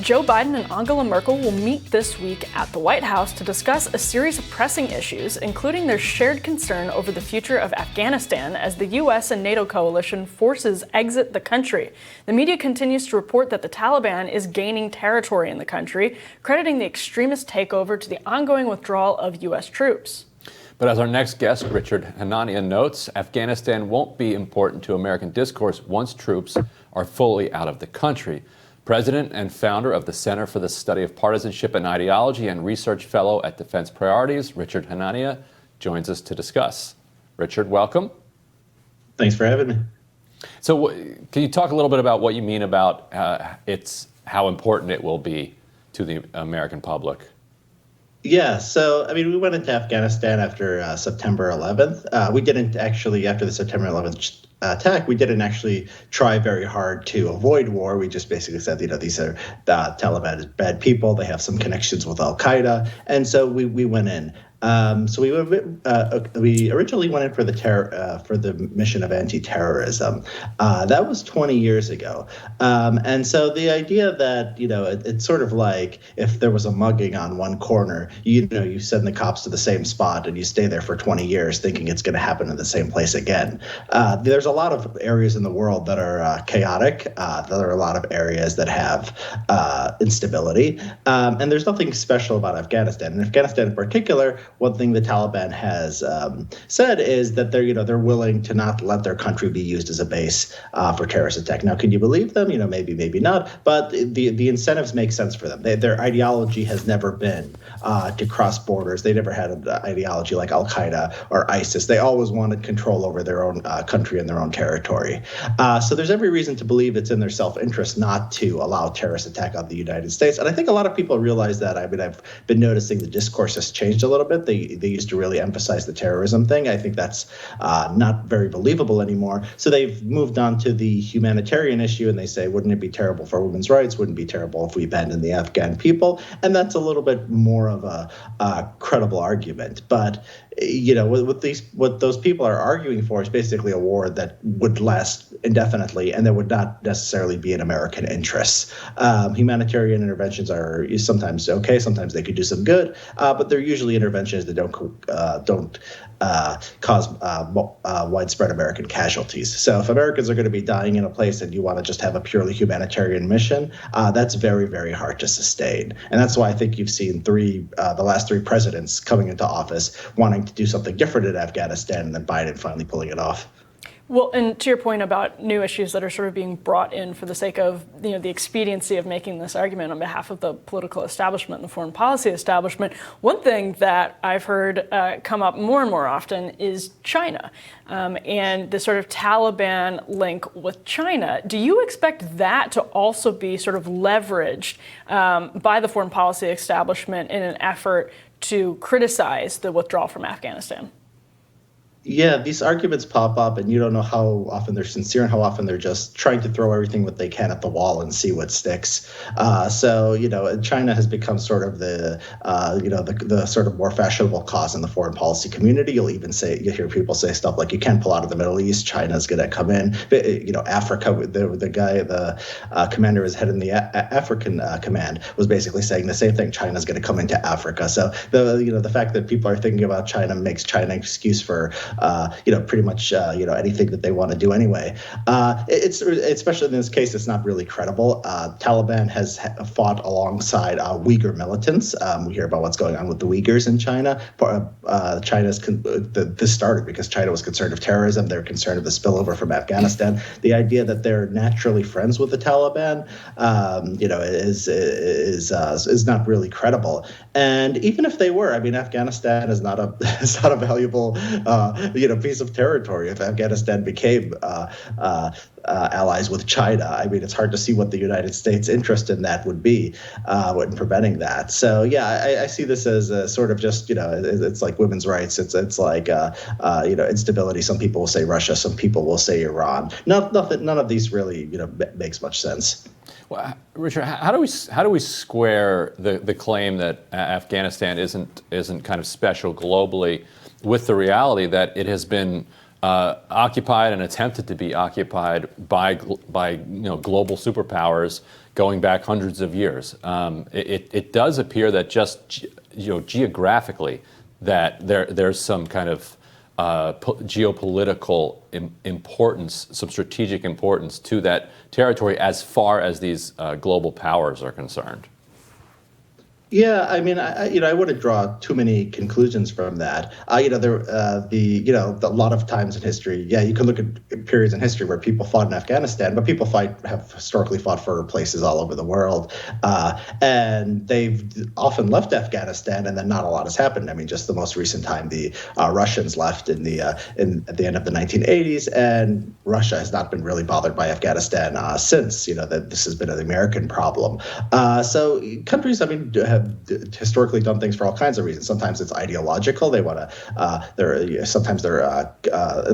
Joe Biden and Angela Merkel will meet this week at the White House to discuss a series of pressing issues, including their shared concern over the future of Afghanistan as the U.S. and NATO coalition forces exit the country. The media continues to report that the Taliban is gaining territory in the country, crediting the extremist takeover to the ongoing withdrawal of U.S. troops. But as our next guest, Richard Hanania, notes, Afghanistan won't be important to American discourse once troops are fully out of the country. President and founder of the Center for the Study of Partisanship and Ideology and research fellow at Defense Priorities, Richard Hanania, joins us to discuss. Richard, welcome. Thanks for having me. So can you talk a little bit about what you mean about how important it will be to the American public? Yeah, so, we went into Afghanistan after September 11th. We didn't actually, after the September 11th attack, we didn't actually try very hard to avoid war. We just basically said, these are Taliban bad people. They have some connections with al-Qaeda. And so we went in. So we originally went in for the mission of anti-terrorism. That was 20 years ago. And so the idea that, it's sort of like if there was a mugging on one corner, you send the cops to the same spot and you stay there for 20 years thinking it's going to happen in the same place again. There's a lot of areas in the world that are chaotic. There are a lot of areas that have instability. And there's nothing special about Afghanistan. In Afghanistan in particular, one thing the Taliban has said is that they're willing to not let their country be used as a base for terrorist attack. Now, can you believe them? Maybe not. But the incentives make sense for them. Their ideology has never been to cross borders. They never had an ideology like al-Qaeda or ISIS. They always wanted control over their own country and their own territory. So there's every reason to believe it's in their self-interest not to allow terrorist attack on the United States. And I think a lot of people realize that. I've been noticing the discourse has changed a little bit. They used to really emphasize the terrorism thing. I think that's not very believable anymore. So they've moved on to the humanitarian issue, and they say, wouldn't it be terrible for women's rights? Wouldn't it be terrible if we abandoned the Afghan people? And that's a little bit more of a credible argument. But what those people are arguing for is basically a war that would last indefinitely and that would not necessarily be in American interests. Humanitarian interventions are sometimes okay, sometimes they could do some good, but they're usually interventions that don't cause widespread American casualties. So if Americans are going to be dying in a place and you want to just have a purely humanitarian mission, that's very, very hard to sustain. And that's why I think you've seen the last three presidents coming into office wanting to do something different in Afghanistan, and then Biden finally pulling it off. Well, and to your point about new issues that are sort of being brought in for the sake of the expediency of making this argument on behalf of the political establishment and the foreign policy establishment, one thing that I've heard come up more and more often is China and the sort of Taliban link with China. Do you expect that to also be sort of leveraged by the foreign policy establishment in an effort to criticize the withdrawal from Afghanistan? Yeah, these arguments pop up and you don't know how often they're sincere and how often they're just trying to throw everything what they can at the wall and see what sticks. So China has become sort of the sort of more fashionable cause in the foreign policy community. You hear people say stuff like, you can't pull out of the Middle East, China's going to come in. Africa, the commander who's head in the African command was basically saying the same thing. China's going to come into Africa. So the fact that people are thinking about China makes China an excuse for pretty much anything that they want to do anyway. It's especially in this case, it's not really credible. Taliban has fought alongside Uyghur militants. We hear about what's going on with the Uyghurs in China. This started because China was concerned of terrorism. They're concerned of the spillover from Afghanistan. The idea that they're naturally friends with the Taliban, is not really credible. And even if they were, Afghanistan is not a valuable piece of territory. If Afghanistan became allies with China, it's hard to see what the United States' interest in that would be in preventing that. So yeah, I see this as a sort of just it's like women's rights. It's like instability. Some people will say Russia. Some people will say Iran. None of these really makes much sense. Well, Richard, how do we square the claim that Afghanistan isn't kind of special globally with the reality that it has been occupied and attempted to be occupied by global superpowers going back hundreds of years. It does appear that just geographically that there's some kind of geopolitical importance, some strategic importance to that territory as far as these global powers are concerned. Yeah, I mean, I wouldn't draw too many conclusions from that. A lot of times in history, yeah, you could look at periods in history where people fought in Afghanistan, but people have historically fought for places all over the world, and they've often left Afghanistan, and then not a lot has happened. I mean, just the most recent time, the Russians left at the end of the 1980s, and Russia has not been really bothered by Afghanistan since. That this has been an American problem. So countries, I mean, have historically done things for all kinds of reasons. Sometimes it's ideological. They want to. Sometimes they're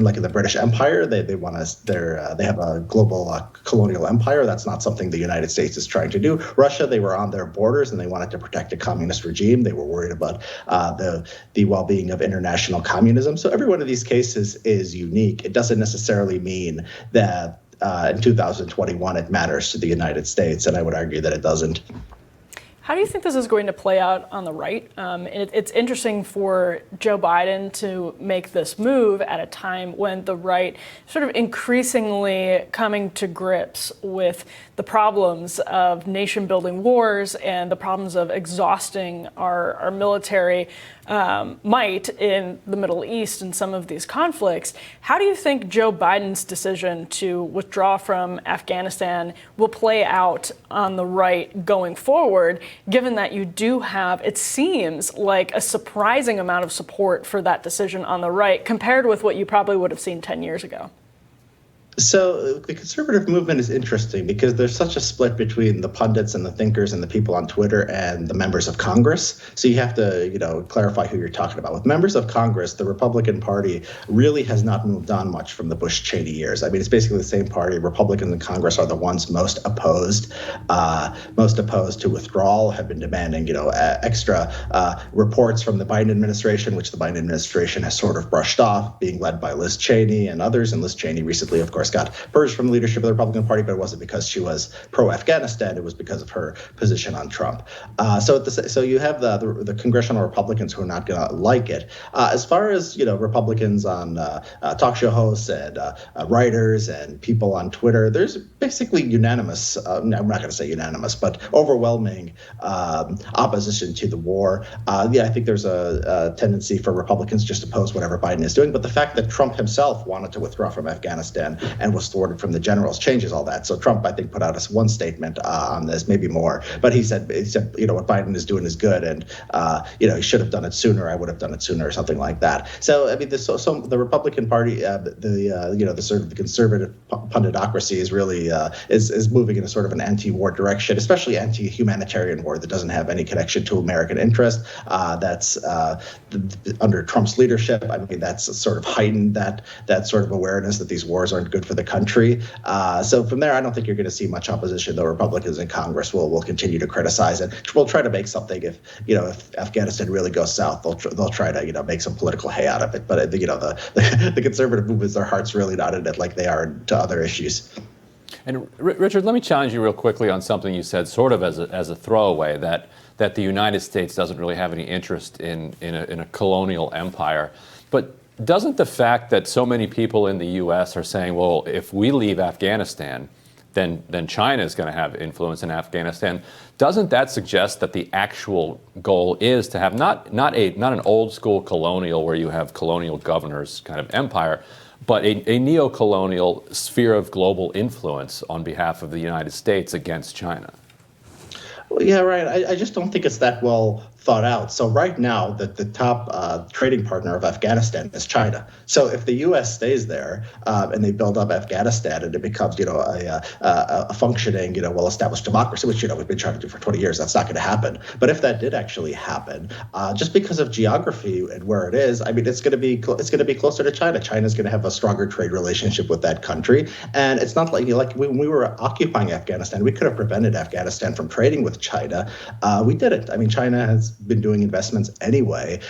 like in the British Empire. They have a global colonial empire. That's not something the United States is trying to do. Russia, they were on their borders and they wanted to protect a communist regime. They were worried about the well-being of international communism. So every one of these cases is unique. It doesn't necessarily mean that in 2021 it matters to the United States, and I would argue that it doesn't. How do you think this is going to play out on the right? It's interesting for Joe Biden to make this move at a time when the right sort of increasingly coming to grips with the problems of nation-building wars and the problems of exhausting our military might in the Middle East and some of these conflicts. How do you think Joe Biden's decision to withdraw from Afghanistan will play out on the right going forward, given that you do have, it seems like, a surprising amount of support for that decision on the right compared with what you probably would have seen 10 years ago? So the conservative movement is interesting because there's such a split between the pundits and the thinkers and the people on Twitter and the members of Congress. So you have to, clarify who you're talking about. With members of Congress, the Republican Party really has not moved on much from the Bush-Cheney years. I mean, it's basically the same party. Republicans in Congress are the ones most opposed to withdrawal, have been demanding, extra reports from the Biden administration, which the Biden administration has sort of brushed off, being led by Liz Cheney and others. And Liz Cheney recently, of course, got purged from the leadership of the Republican Party, but it wasn't because she was pro-Afghanistan. It was because of her position on Trump. So you have the congressional Republicans who are not going to like it. As far as Republicans on talk show hosts and writers and people on Twitter, there's basically unanimous. I'm not going to say unanimous, but overwhelming opposition to the war. I think there's a tendency for Republicans just to oppose whatever Biden is doing. But the fact that Trump himself wanted to withdraw from Afghanistan and was thwarted from the generals changes all that. So Trump, I think, put out one statement on this, maybe more, but he said, what Biden is doing is good, and he should have done it sooner. I would have done it sooner, or something like that. So I mean, the Republican Party, the sort of the conservative punditocracy is really is moving in a sort of an anti-war direction, especially anti-humanitarian war that doesn't have any connection to American interest. That's under Trump's leadership. I mean, that's sort of heightened that sort of awareness that these wars aren't good for the country. So from there, I don't think you're going to see much opposition, though Republicans in Congress will continue to criticize it. We'll try to make something if Afghanistan really goes south, they'll try to make some political hay out of it. But the conservative movements, their heart's really not in it like they are to other issues. And Richard, let me challenge you real quickly on something you said, sort of as a throwaway, that the United States doesn't really have any interest in a colonial empire. But doesn't the fact that so many people in the U.S. are saying, well, if we leave Afghanistan, then China is going to have influence in Afghanistan, doesn't that suggest that the actual goal is to have not an old school colonial where you have colonial governors kind of empire, but a neo-colonial sphere of global influence on behalf of the United States against China? Well, yeah, right. I just don't think it's that well thought out. So right now, the top trading partner of Afghanistan is China. So if the U.S. stays there and they build up Afghanistan and it becomes, a functioning, well-established democracy, which we've been trying to do for 20 years, that's not going to happen. But if that did actually happen, just because of geography and where it is, I mean, it's going to be closer to China. China's going to have a stronger trade relationship with that country, and it's not like when we were occupying Afghanistan, we could have prevented Afghanistan from trading with China. We didn't. I mean, China has China's been doing investments anyway.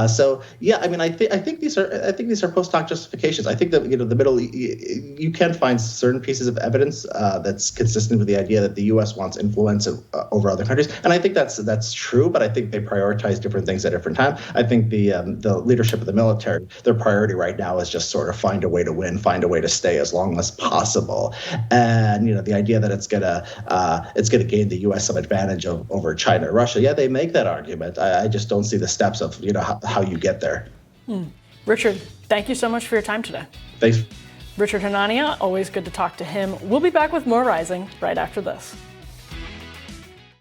So yeah, I mean, I think these are post hoc justifications. I think that the middle, you can find certain pieces of evidence that's consistent with the idea that the U.S. wants influence over other countries, and I think that's true. But I think they prioritize different things at different times. I think the leadership of the military, their priority right now is just sort of find a way to win, find a way to stay as long as possible, and the idea that it's gonna gain the U.S. some advantage over China or Russia. Yeah, they make that argument. I just don't see the steps of how you get there. Richard, thank you so much for your time today. Thanks. Richard Hanania, always good to talk to him. We'll be back with more Rising right after this.